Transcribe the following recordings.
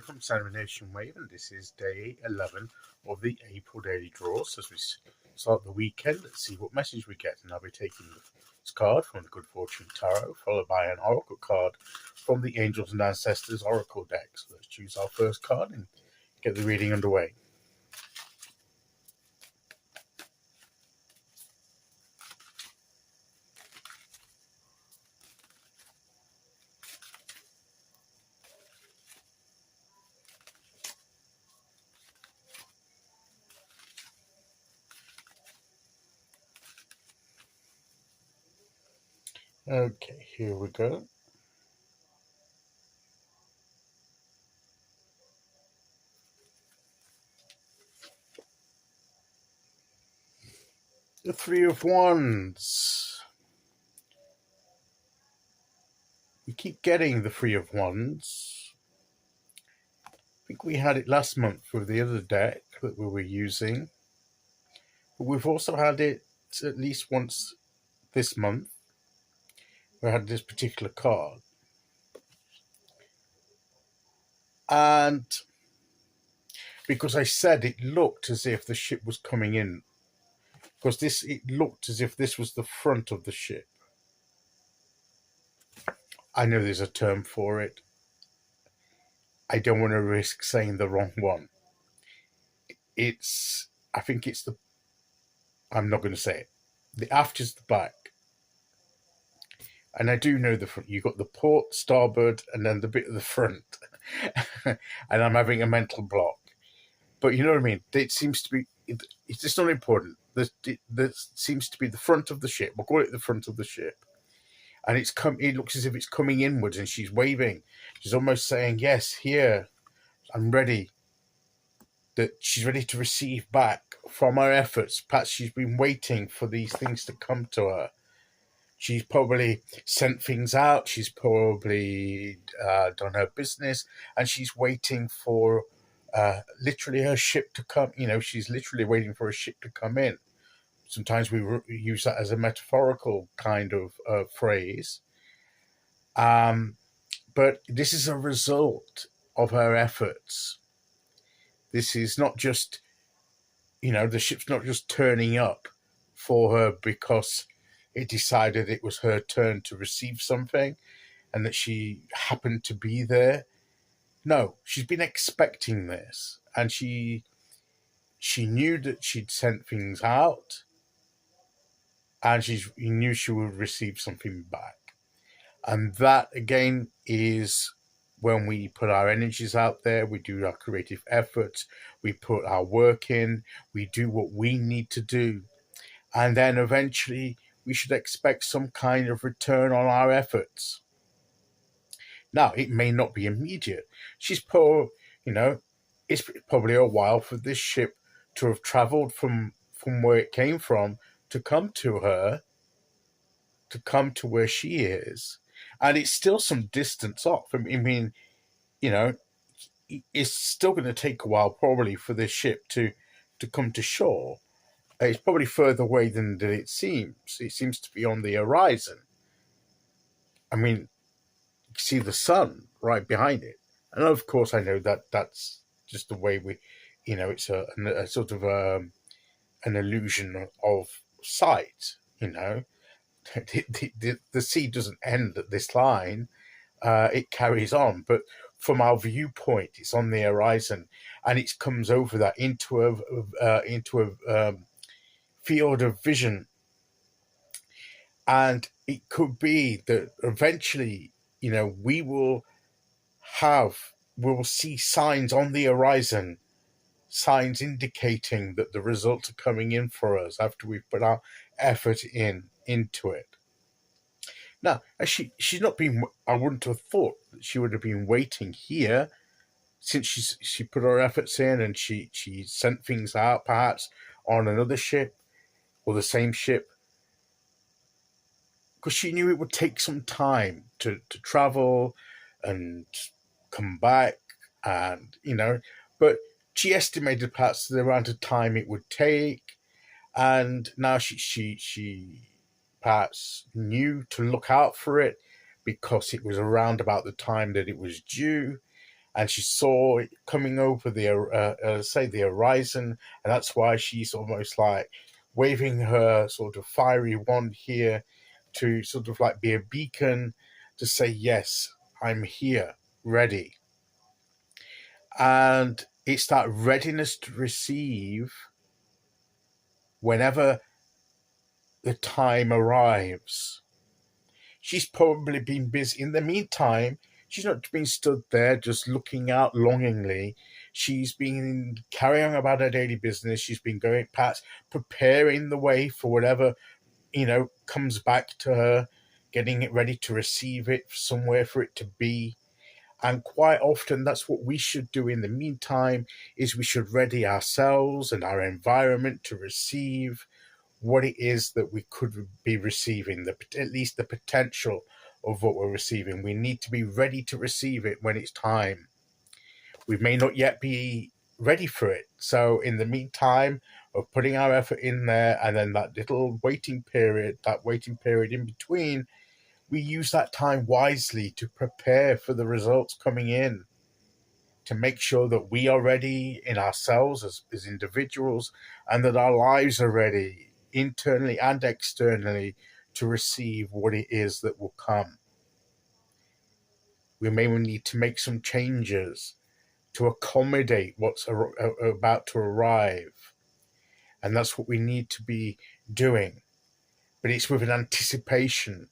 from Nation Wave, and this is day 11 of the April Daily Draws. As we start the weekend, let's see what message we get. And I'll be taking this card from the Good Fortune Tarot, followed by an Oracle card from the Angels and Ancestors Oracle deck. So let's choose our first card and get the reading underway. Okay, here we go. The Three of Wands. We keep getting the Three of Wands. I think we had it last month with the other deck that we were using. But we've also had it at least once this month. We had this particular card. And because I said it looked as if the ship was coming in. Because it looked as if this was the front of the ship. I know there's a term for it. I don't want to risk saying the wrong one. I think it's I'm not going to say it. The aft is the back. And I do know the front. You've got the port, starboard, and then the bit of the front. And I'm having a mental block. But you know what I mean? It seems to be, it's just not important. There seems to be the front of the ship. We'll call it the front of the ship. And it looks as if it's coming inwards and she's waving. She's almost saying, yes, here, I'm ready. That she's ready to receive back from her efforts. Perhaps she's been waiting for these things to come to her. She's probably sent things out. She's probably done her business. And she's waiting for literally her ship to come. You know, she's literally waiting for a ship to come in. Sometimes we use that as a metaphorical kind of phrase. But this is a result of her efforts. This is not just, the ship's not just turning up for her because it decided it was her turn to receive something and that she happened to be there. No, she's been expecting this, and she knew that she'd sent things out, and she knew she would receive something back. And that, again, is when we put our energies out there, we do our creative efforts, we put our work in, we do what we need to do. And then eventually we should expect some kind of return on our efforts. Now, it may not be immediate. It's probably a while for this ship to have traveled from where it came from to come to her, to come to where she is. And it's still some distance off. I mean, it's still going to take a while probably for this ship to come to shore. It's probably further away than it seems. It seems to be on the horizon. I mean, you can see the sun right behind it. And of course, I know that that's just the way it's a sort of an illusion of sight, The sea doesn't end at this line. It carries on. But from our viewpoint, it's on the horizon, and it comes over that into a field of vision. And it could be that eventually, we will see signs on the horizon, signs indicating that the results are coming in for us after we've put our effort into it. Now, she's not been, I wouldn't have thought that she would have been waiting here since she put her efforts in, and she sent things out perhaps on another ship or the same ship, because she knew it would take some time to travel and come back, and but she estimated perhaps the amount of time it would take, and now she perhaps knew to look out for it because it was around about the time that it was due, and she saw it coming over the horizon, and that's why she's almost like waving her sort of fiery wand here to sort of like be a beacon to say, yes, I'm here, ready. And it's that readiness to receive whenever the time arrives. She's probably been busy. In the meantime, she's not been stood there just looking out longingly. She's been carrying on about her daily business. She's been going past, preparing the way for whatever, comes back to her, getting it ready to receive it, somewhere for it to be. And quite often that's what we should do in the meantime, is we should ready ourselves and our environment to receive what it is that we could be receiving, at least the potential of what we're receiving. We need to be ready to receive it when it's time. We may not yet be ready for it. So in the meantime of putting our effort in there, and then that little waiting period in between, we use that time wisely to prepare for the results coming in, to make sure that we are ready in ourselves as individuals, and that our lives are ready internally and externally to receive what it is that will come. We may need to make some changes to accommodate what's about to arrive. And that's what we need to be doing. But it's with an anticipation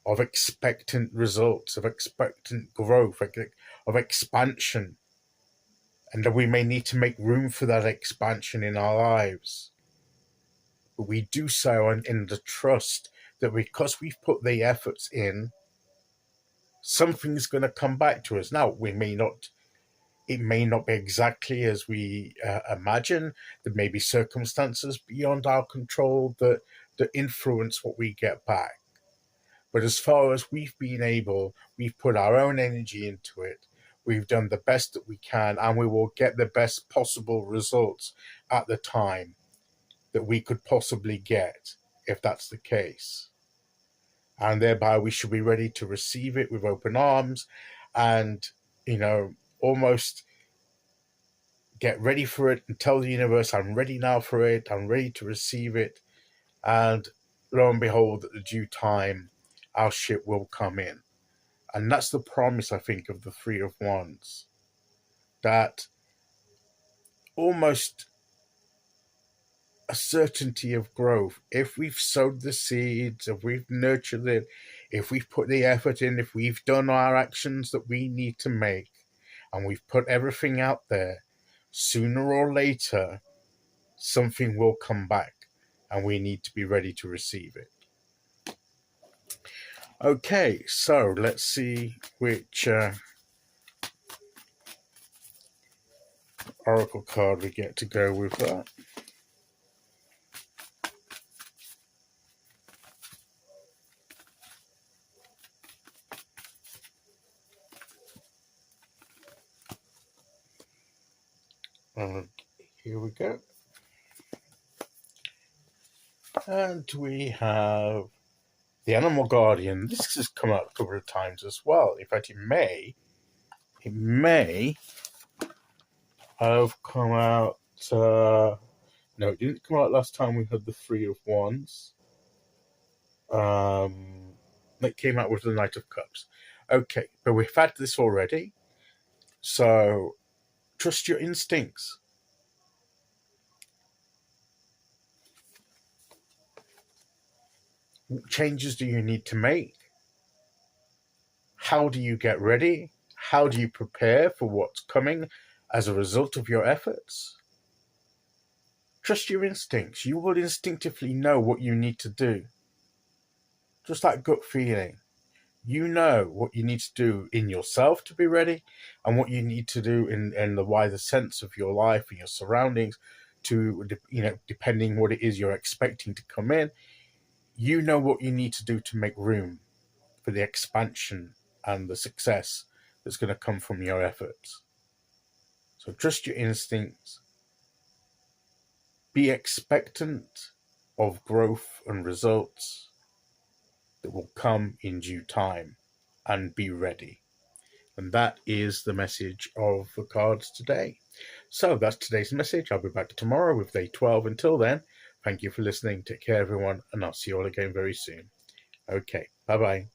of expectant results, of expectant growth, of expansion. And that we may need to make room for that expansion in our lives. But we do so in the trust that because we've put the efforts in, something's going to come back to us. Now, it may not be exactly as we imagine. There may be circumstances beyond our control that influence what we get back. But as far as we've been able, we've put our own energy into it. We've done the best that we can, and we will get the best possible results at the time that we could possibly get, if that's the case. And thereby we should be ready to receive it with open arms and, almost get ready for it and tell the universe, I'm ready now for it, I'm ready to receive it. And lo and behold, at the due time, our ship will come in. And that's the promise, I think, of the Three of Wands. That almost a certainty of growth. If we've sowed the seeds, if we've nurtured it, if we've put the effort in, if we've done our actions that we need to make, and we've put everything out there, sooner or later, something will come back, and we need to be ready to receive it. Okay, so let's see which oracle card we get to go with that. Here we go. And we have the Animal Guardian. This has come out a couple of times as well. In fact, it may have come out. No, it didn't come out last time we had the Three of Wands. It came out with the Knight of Cups. Okay, but we've had this already. So trust your instincts. What changes do you need to make? How do you get ready? How do you prepare for what's coming as a result of your efforts? Trust your instincts. You will instinctively know what you need to do. Just that gut feeling. You know what you need to do in yourself to be ready, and what you need to do in the wider sense of your life and your surroundings to, depending what it is you're expecting to come in. You know what you need to do to make room for the expansion and the success that's going to come from your efforts. So trust your instincts. Be expectant of growth and results that will come in due time, and be ready. And that is the message of the cards today. So that's today's message. I'll be back tomorrow with day 12. Until then, thank you for listening. Take care, everyone, and I'll see you all again very soon. Okay, bye-bye.